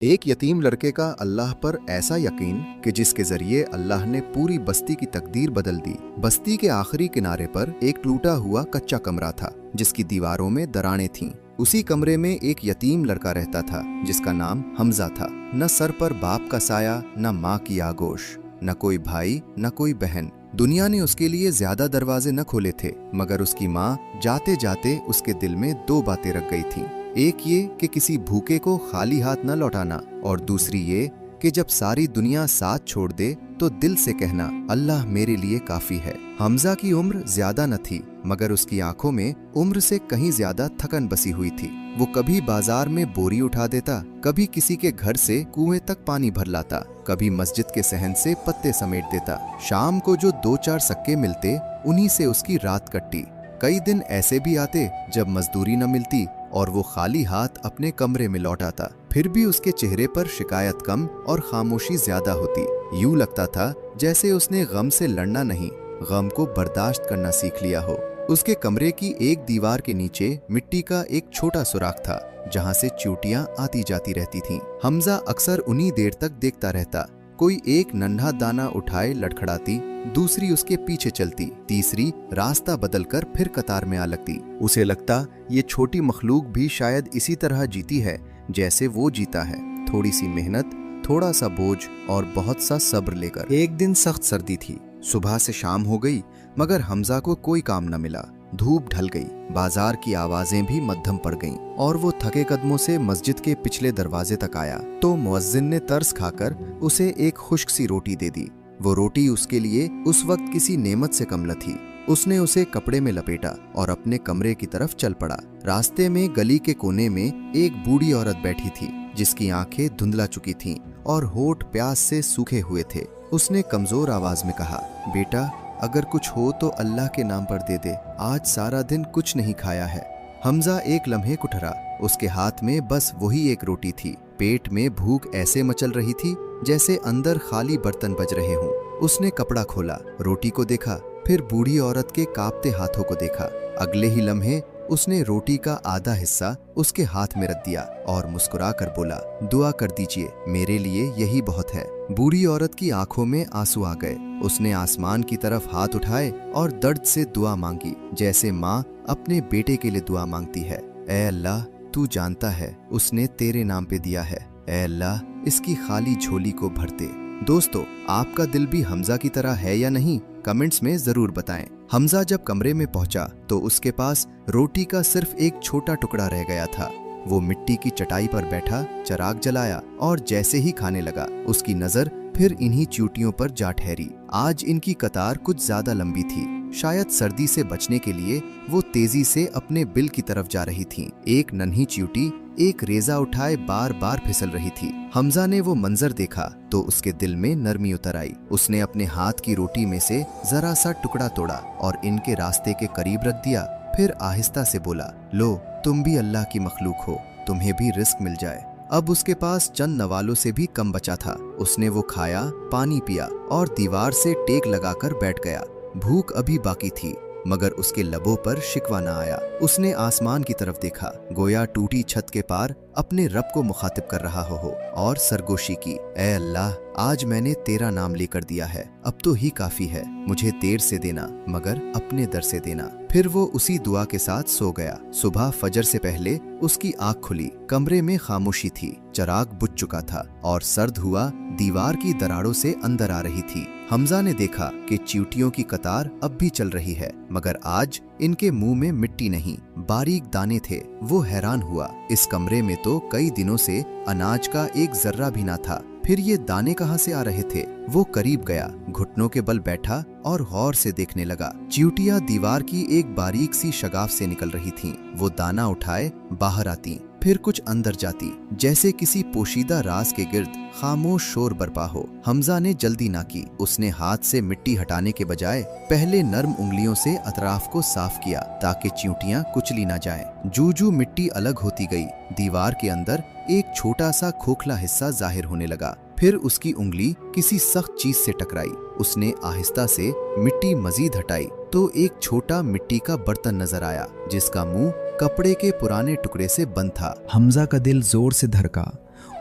एक यतीम लड़के का अल्लाह पर ऐसा यकीन कि जिसके जरिए अल्लाह ने पूरी बस्ती की तकदीर बदल दी। बस्ती के आखिरी किनारे पर एक टूटा हुआ कच्चा कमरा था जिसकी दीवारों में दरारें थीं। उसी कमरे में एक यतीम लड़का रहता था जिसका नाम हमजा था। न सर पर बाप का साया, न माँ की आगोश, न कोई भाई न कोई बहन। दुनिया ने उसके लिए ज्यादा दरवाजे न खोले थे, मगर उसकी माँ जाते जाते उसके दिल में दो बातें रख गई थीं। एक ये कि किसी भूखे को खाली हाथ न लौटाना, और दूसरी ये कि जब सारी दुनिया साथ छोड़ दे तो दिल से कहना अल्लाह मेरे लिए काफी है। हमजा की उम्र ज्यादा न थी, मगर उसकी आंखों में उम्र से कहीं ज्यादा थकन बसी हुई थी। वो कभी बाजार में बोरी उठा देता, कभी किसी के घर से कुएं तक पानी भर लाता, कभी मस्जिद के सहन से पत्ते समेट देता। शाम को जो दो चार सक्के मिलते उन्हीं से उसकी रात कटती। कई दिन ऐसे भी आते जब मजदूरी न मिलती और वो खाली हाथ अपने कमरे में लौट आता। फिर भी उसके चेहरे पर शिकायत कम और खामोशी ज्यादा होती। यूं लगता था जैसे उसने गम से लड़ना नहीं, गम को बर्दाश्त करना सीख लिया हो। उसके कमरे की एक दीवार के नीचे मिट्टी का एक छोटा सुराख था जहां से चींटियां आती जाती रहती थीं। हमजा अक्सर उन्हीं देर तक देखता रहता। कोई एक नन्हा दाना उठाए लड़खड़ाती, दूसरी उसके पीछे चलती, तीसरी रास्ता बदलकर फिर कतार में आ लगती। उसे लगता ये छोटी मखलूक भी शायद इसी तरह जीती है जैसे वो जीता है, थोड़ी सी मेहनत, थोड़ा सा बोझ और बहुत सा सब्र लेकर। एक दिन सख्त सर्दी थी। सुबह से शाम हो गई मगर हमजा को कोई काम न मिला। धूप ढल गई, बाजार की आवाजें भी मद्धम पड़ गईं और वो थके कदमों से मस्जिद के पिछले दरवाजे तक आया तो मुअज्जिन ने तरस खाकर उसे एक खुश्क सी रोटी दे दी। वो रोटी उसके लिए उस वक्त किसी नेमत से कम न थी। उसने उसे कपड़े में लपेटा और अपने कमरे की तरफ चल पड़ा। रास्ते में गली के कोने में एक बूढ़ी औरत बैठी थी जिसकी आंखें धुंधला चुकी थीं और होठ प्यास से सूखे हुए थे। उसने कमजोर आवाज में कहा, बेटा अगर कुछ हो तो अल्लाह के नाम पर दे दे, आज सारा दिन कुछ नहीं खाया है। हमजा एक लम्हे कुठरा। उसके हाथ में बस वही एक रोटी थी। पेट में भूख ऐसे मचल रही थी जैसे अंदर खाली बर्तन बज रहे हों। उसने कपड़ा खोला, रोटी को देखा, फिर बूढ़ी औरत के कांपते हाथों को देखा। अगले ही लम्हे उसने रोटी का आधा हिस्सा उसके हाथ में रख दिया और मुस्कुरा कर बोला, दुआ कर दीजिए, मेरे लिए यही बहुत है। बूढ़ी औरत की आंखों में आंसू आ गए। उसने आसमान की तरफ हाथ उठाए और दर्द से दुआ मांगी, जैसे माँ अपने बेटे के लिए दुआ मांगती है। ऐ अल्लाह, तू जानता है उसने तेरे नाम पे दिया है। ऐ अल्लाह, इसकी खाली झोली को भर दे। दोस्तों, आपका दिल भी हमजा की तरह है या नहीं, कमेंट्स में जरूर बताएं। हमजा जब कमरे में पहुंचा तो उसके पास रोटी का सिर्फ एक छोटा टुकड़ा रह गया था। वो मिट्टी की चटाई पर बैठा, चिराग जलाया और जैसे ही खाने लगा उसकी नजर फिर इन्हीं चींटियों पर जा ठहरी। आज इनकी कतार कुछ ज्यादा लंबी थी। शायद सर्दी से बचने के लिए वो तेजी से अपने बिल की तरफ जा रही थीं। एक नन्ही चींटी एक रेजा उठाए बार बार फिसल रही थी। हमजा ने वो मंजर देखा तो उसके दिल में नरमी उतर आई। उसने अपने हाथ की रोटी में से जरा सा टुकड़ा तोड़ा और इनके रास्ते के करीब रख दिया। फिर आहिस्ता से बोला, लो, तुम भी अल्लाह की मखलूक हो, तुम्हें भी रिस्क मिल जाए। अब उसके पास चंद नवालों से भी कम बचा था। उसने वो खाया, पानी पिया और दीवार से टेक लगाकर बैठ गया। भूख अभी बाकी थी मगर उसके लबों पर शिकवा न आया। उसने आसमान की तरफ देखा, गोया टूटी छत के पार अपने रब को मुखातिब कर रहा हो और सरगोशी की, ऐ अल्लाह, आज मैंने तेरा नाम लेकर दिया है, अब तो ही काफी है। मुझे देर से देना मगर अपने दर से देना। फिर वो उसी दुआ के साथ सो गया। सुबह फजर से पहले उसकी आंख खुली। कमरे में खामोशी थी, चिराग बुझ चुका था और सर्द हुआ दीवार की दरारों से अंदर आ रही थी। हमजा ने देखा कि चींटियों की कतार अब भी चल रही है, मगर आज इनके मुंह में मिट्टी नहीं, बारीक दाने थे। वो हैरान हुआ, इस कमरे में तो कई दिनों से अनाज का एक जर्रा भी ना था, फिर ये दाने कहाँ से आ रहे थे? वो करीब गया, घुटनों के बल बैठा और गौर से देखने लगा। चींटियां दीवार की एक बारीक सी शगाफ से निकल रही थीं। वो दाना उठाए बाहर आती, फिर कुछ अंदर जाती, जैसे किसी पोशीदा राज के गिर्द खामोश शोर बरपा हो। हमजा ने जल्दी ना की। उसने हाथ से मिट्टी हटाने के बजाय पहले नर्म उंगलियों से अतराफ को साफ किया ताकि चींटियां कुचली ना जाएं। जू मिट्टी अलग होती गई, दीवार के अंदर एक छोटा सा खोखला हिस्सा जाहिर होने लगा। फिर उसकी उंगली किसी सख्त चीज से टकराई। उसने आहिस्ता से मिट्टी मजीद हटाई तो एक छोटा मिट्टी का बर्तन नजर आया जिसका मुंह कपड़े के पुराने टुकड़े से बंद था। हमजा का दिल जोर से धड़का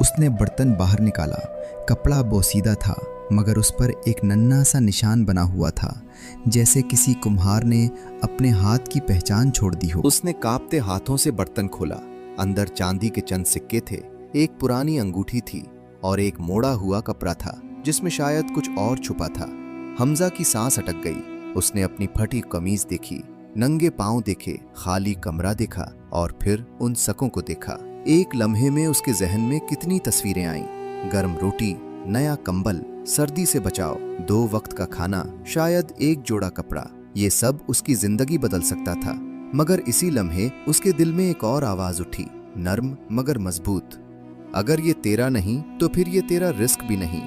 उसने बर्तन बाहर निकाला। कपड़ा बोसीदा था, मगर उस पर एक नन्हा सा निशान बना हुआ था, जैसे किसी कुम्हार ने अपने हाथ की पहचान छोड़ दी हो। उसने कांपते हाथों से बर्तन खोला। अंदर चांदी के चंद सिक्के थे, एक पुरानी अंगूठी थी और एक मोड़ा हुआ कपड़ा था जिसमें शायद कुछ और छुपा था। हमजा की सांस अटक गई। उसने अपनी फटी कमीज देखी, नंगे पांव देखे, खाली कमरा देखा और फिर उन सकों को देखा। एक लम्हे में उसके जहन में कितनी तस्वीरें आईं। गर्म रोटी, नया कंबल, सर्दी से बचाव, 2 वक्त का खाना, शायद एक जोड़ा कपड़ा। ये सब उसकी जिंदगी बदल सकता था। मगर इसी लम्हे उसके दिल में एक और आवाज उठी, नर्म मगर मजबूत। अगर ये तेरा नहीं तो फिर ये तेरा रिस्क भी नहीं।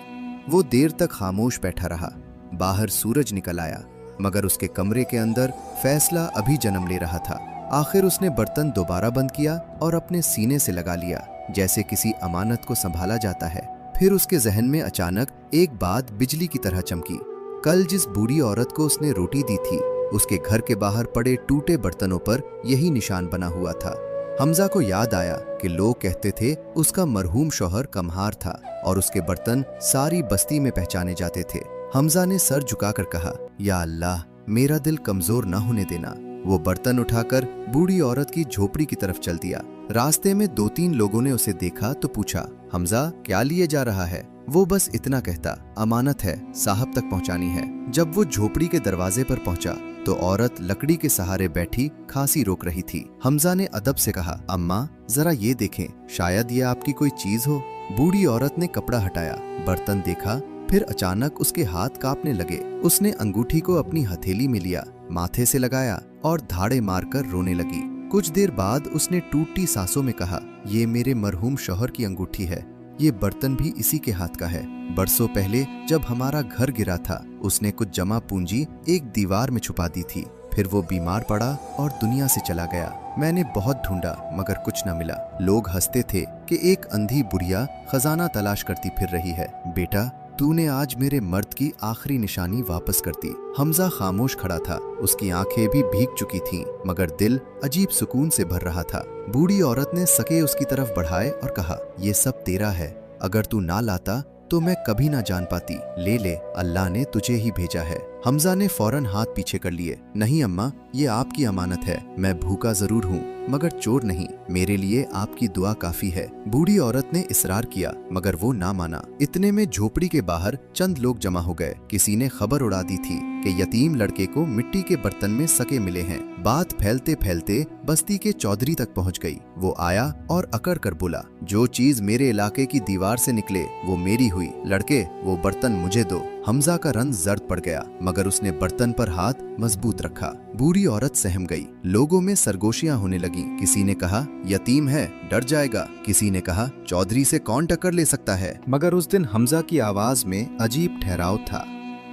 वो देर तक खामोश बैठा रहा। बाहर सूरज निकल आया, मगर उसके कमरे के अंदर फैसला अभी जन्म ले रहा था। आखिर उसने बर्तन दोबारा बंद किया और अपने सीने से लगा लिया, जैसे किसी अमानत को संभाला जाता है। फिर उसके जहन में अचानक एक बात बिजली की तरह चमकी। कल जिस बूढ़ी औरत को उसने रोटी दी थी, उसके घर के बाहर पड़े टूटे बर्तनों पर यही निशान बना हुआ था। हमजा को याद आया कि लोग कहते थे उसका मरहूम शौहर कम्हार था और उसके बर्तन सारी बस्ती में पहचाने जाते थे। हमजा ने सर झुकाकर कहा, या अल्लाह, मेरा दिल कमजोर न होने देना। वो बर्तन उठाकर बूढ़ी औरत की झोपड़ी की तरफ चल दिया। रास्ते में 2-3 लोगों ने उसे देखा तो पूछा, हमजा क्या लिए जा रहा है? वो बस इतना कहता, अमानत है, साहब तक पहुंचानी है। जब वो झोपड़ी के दरवाजे पर पहुंचा तो औरत लकड़ी के सहारे बैठी खांसी रोक रही थी। हमजा ने अदब से कहा, अम्मा जरा ये देखें, शायद ये आपकी कोई चीज हो। बूढ़ी औरत ने कपड़ा हटाया, बर्तन देखा, फिर अचानक उसके हाथ कांपने लगे। उसने अंगूठी को अपनी हथेली में लिया, माथे से लगाया और धाड़े मारकर रोने लगी। कुछ देर बाद उसने टूटती सांसों में कहा, ये मेरे मरहूम शौहर की अंगूठी है, ये बर्तन भी इसी के हाथ का है। बरसों पहले जब हमारा घर गिरा था, उसने कुछ जमा पूंजी एक दीवार में छुपा दी थी। फिर वो बीमार पड़ा और दुनिया से चला गया। मैंने बहुत ढूंढा मगर कुछ न मिला। लोग हंसते थे कि एक अंधी बुढ़िया खजाना तलाश करती फिर रही है। बेटा, तूने आज मेरे मर्द की आखिरी निशानी वापस कर दी। हमजा खामोश खड़ा था। उसकी आंखें भी भीग चुकी थीं, मगर दिल अजीब सुकून से भर रहा था। बूढ़ी औरत ने सके उसकी तरफ बढ़ाए और कहा, ये सब तेरा है। अगर तू ना लाता तो मैं कभी ना जान पाती। ले ले, अल्लाह ने तुझे ही भेजा है। हमजा ने फौरन हाथ पीछे कर लिए। नहीं अम्मा, ये आपकी अमानत है। मैं भूखा जरूर हूँ मगर चोर नहीं। मेरे लिए आपकी दुआ काफी है। बूढ़ी औरत ने इसरार किया मगर वो ना माना। इतने में झोपड़ी के बाहर चंद लोग जमा हो गए। किसी ने खबर उड़ा दी थी कि यतीम लड़के को मिट्टी के बर्तन में सके मिले हैं। बात फैलते फैलते बस्ती के चौधरी तक पहुंच गई। वो आया और अकड़ कर बोला, जो चीज मेरे इलाके की दीवार से निकले वो मेरी हुई। लड़के, वो बर्तन मुझे दो। हमजा का रंग जर्द पड़ गया, मगर उसने बर्तन पर हाथ मजबूत रखा। बूढ़ी औरत सहम गई। लोगों में सरगोशियां होने लगी। किसी ने कहा, यतीम है, डर जाएगा। किसी ने कहा, चौधरी से कौन टक्कर ले सकता है। मगर उस दिन हमजा की आवाज में अजीब ठहराव था।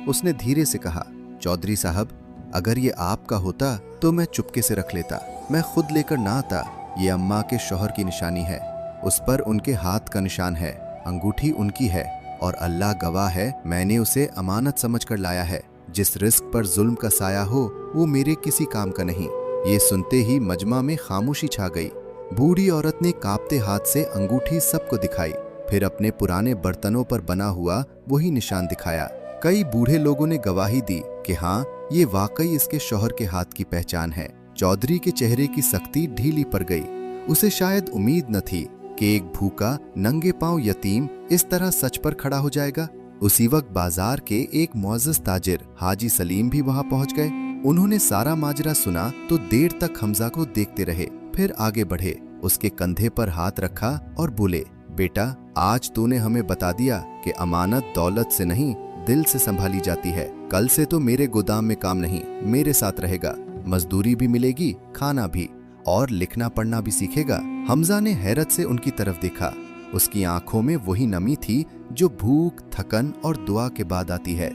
उसने धीरे से कहा, चौधरी साहब, अगर ये आपका होता तो मैं चुपके से रख लेता। मैं खुद लेकर ना आता। ये अम्मा के शौहर की निशानी है। उस पर उनके हाथ का निशान है। अंगूठी उनकी है और अल्लाह गवाह है, मैंने उसे अमानत समझकर लाया है। जिस रिस्क पर जुल्म का साया हो वो मेरे किसी काम का नहीं। ये सुनते ही मजमा में खामोशी छा गई। बूढ़ी औरत ने कांपते हाथ से अंगूठी सबको दिखाई, फिर अपने पुराने बर्तनों पर बना हुआ वही निशान दिखाया। कई बूढ़े लोगों ने गवाही दी कि हाँ, ये वाकई इसके शौहर के हाथ की पहचान है। चौधरी के चेहरे की सख्ती ढीली पड़ गई। उसे शायद उम्मीद न थी कि एक भूखा नंगे पांव यतीम इस तरह सच पर खड़ा हो जाएगा। उसी वक्त बाजार के एक मुअज़्ज़ज़ ताजिर हाजी सलीम भी वहां पहुंच गए। उन्होंने सारा माजरा सुना तो देर तक हमजा को देखते रहे, फिर आगे बढ़े, उसके कंधे पर हाथ रखा और बोले, बेटा, आज तूने हमें बता दिया कि अमानत दौलत से नहीं दिल से संभाली जाती है। कल से तो मेरे गोदाम में काम नहीं, मेरे साथ रहेगा। मजदूरी भी मिलेगी, खाना भी, और लिखना पढ़ना भी सीखेगा। हमजा ने हैरत से उनकी तरफ देखा। उसकी आंखों में वही नमी थी जो भूख, थकन और दुआ के बाद आती है।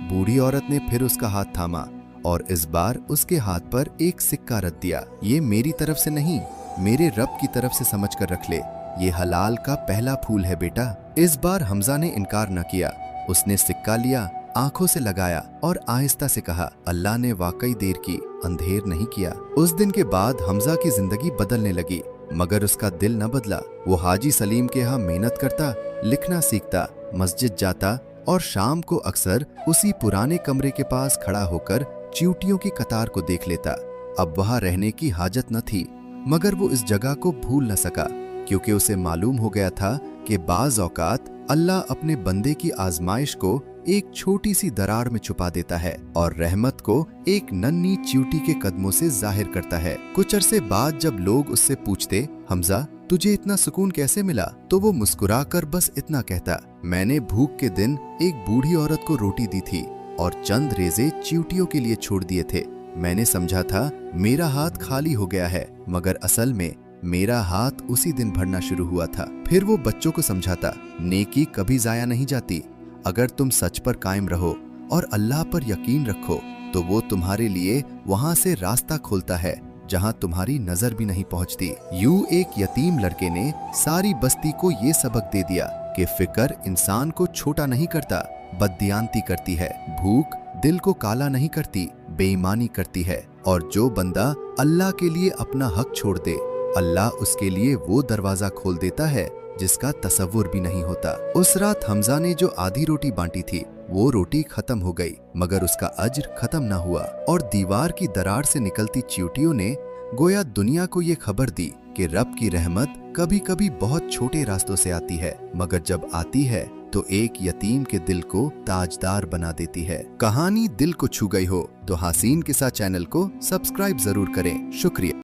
बूढ़ी औरत ने फिर उसका हाथ थामा और इस बार उसके हाथ पर एक सिक्का रख दिया। ये मेरी तरफ से नहीं, मेरे रब की तरफ से समझ कर रख ले। ये हलाल का पहला फूल है बेटा। इस बार हमजा ने इनकार न किया। उसने सिक्का लिया, आंखों से लगाया और आहिस्ता से कहा, अल्लाह ने वाकई देर की, अंधेर नहीं किया। उस दिन के बाद हमजा की जिंदगी बदलने लगी। मगर उसका दिल न बदला। वो हाजी सलीम के यहाँ मेहनत करता, लिखना सीखता, मस्जिद जाता और शाम को अक्सर उसी पुराने कमरे के पास खड़ा होकर चींटियों की कतार को देख लेता। अब वहां रहने की हाजत न थी, मगर वो इस जगह को भूल न सका, क्योंकि उसे मालूम हो गया था कि बाज औकात अल्लाह अपने बंदे की आजमाइश को एक छोटी सी दरार में छुपा देता है और रहमत को एक नन्ही चींटी के कदमों से जाहिर करता है। कुछ अरसे बाद जब लोग उससे पूछते, हमजा तुझे इतना सुकून कैसे मिला, तो वो मुस्कुराकर बस इतना कहता, मैंने भूख के दिन एक बूढ़ी औरत को रोटी दी थी और चंद रेजे चींटियों के लिए छोड़ दिए थे। मैंने समझा था मेरा हाथ खाली हो गया है, मगर असल में मेरा हाथ उसी दिन भरना शुरू हुआ था। फिर वो बच्चों को समझाता, नेकी कभी जाया नहीं जाती। अगर तुम सच पर कायम रहो और अल्लाह पर यकीन रखो तो वो तुम्हारे लिए वहां से रास्ता खोलता है जहां तुम्हारी नजर भी नहीं पहुंचती। यूं एक यतीम लड़के ने सारी बस्ती को ये सबक दे दिया कि फिक्र इंसान को छोटा नहीं करता, बददियानती करती है। भूख दिल को काला नहीं करती, बेईमानी करती है। और जो बंदा अल्लाह के लिए अपना हक छोड़ दे, अल्लाह उसके लिए वो दरवाजा खोल देता है जिसका तसव्वुर भी नहीं होता। उस रात हमजा ने जो आधी रोटी बांटी थी वो रोटी खत्म हो गई, मगर उसका अज्र खत्म न हुआ। और दीवार की दरार से निकलती चींटियों ने गोया दुनिया को ये खबर दी कि रब की रहमत कभी कभी बहुत छोटे रास्तों से आती है, मगर जब आती है तो एक यतीम के दिल को ताजदार बना देती है। कहानी दिल को छू गई हो तो हसीन किस्सा चैनल को सब्सक्राइब जरूर करें। शुक्रिया।